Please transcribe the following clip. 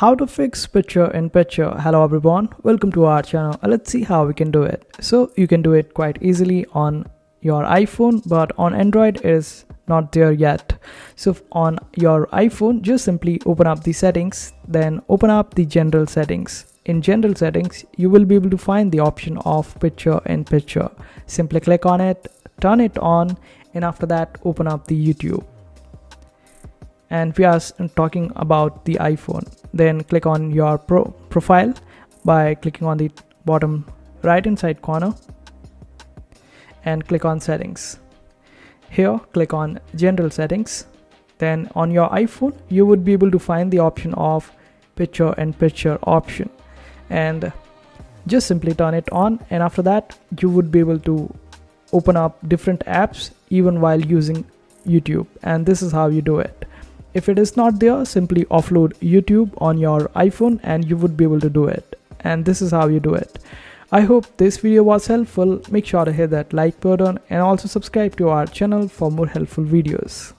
How to fix picture in picture. Hello everyone, welcome to our channel. Let's see how we can do it. So you can do it quite easily on your iPhone, but on Android it is not there yet. So on your iPhone, just simply open up the settings, then open up the general settings. In general settings, you will be able to find the option of picture in picture. Simply click on it, turn it on, and after that open up the YouTube. And we are talking about the iPhone. Then click on your profile by clicking on the bottom right hand side corner and click on settings. Here click on general settings. Then on your iPhone you would be able to find the option of picture in picture option, and just simply turn it on, and after that you would be able to open up different apps even while using YouTube. And this is how you do it. If it is not there, simply offload YouTube on your iPhone and you would be able to do it. And this is how you do it. I hope this video was helpful. Make sure to hit that like button and also subscribe to our channel for more helpful videos.